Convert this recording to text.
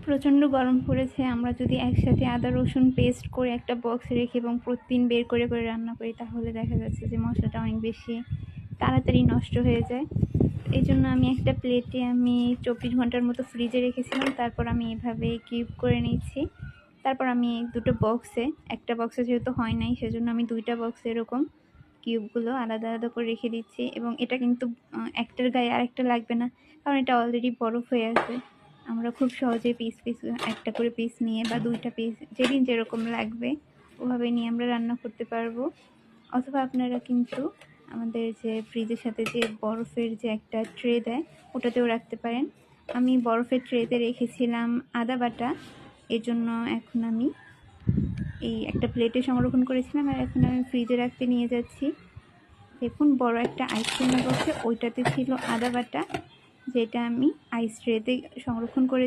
প্রচণ্ড গরম পড়েছে। আমরা যদি একসাথে আদা রসুন পেস্ট করে একটা বক্সে রেখে এবং প্রতিদিন বের করে করে রান্না করি, তাহলে দেখা যাচ্ছে যে মশলাটা অনেক বেশি তাড়াতাড়ি নষ্ট হয়ে যায়। এই জন্য আমি একটা প্লেটে 24 ঘন্টার মতো ফ্রিজে রেখেছিলাম। তারপর আমি এভাবে কিউব করে নিয়েছি। তারপর আমি দুটো বক্সে, একটা বক্সে যেহেতু হয় নাই সেজন্য আমি 2টা বক্সে এরকম কিউবগুলো আলাদা আলাদা করে রেখে দিচ্ছি। এবং এটা কিন্তু একটার গায়ে আরেকটা লাগবে না, কারণ এটা অলরেডি বরফ হয়ে আছে। আমরা খুব সহজে পিস পিস একটা করে পিস নিয়ে বা 2টা পিস যেদিন যেরকম লাগবে ওভাবে নিয়ে আমরা রান্না করতে পারবো। অথবা আপনারা কিন্তু আমাদের যে ফ্রিজের সাথে যে বরফের যে একটা ট্রে দেয় ওটাতেও রাখতে পারেন। আমি বরফের ট্রেতে রেখেছিলাম আদা বাটা, এর জন্য এখন আমি এই একটা প্লেটে সংরক্ষণ করেছিলাম আর এখন আমি ফ্রিজে রাখতে নিয়ে যাচ্ছি। দেখুন বড় একটা আইসক্রিমের বক্সে ওইটাতে ছিল আদা বাটা, যেটা আমি আইস ট্রেতে সংরক্ষণ করেছি।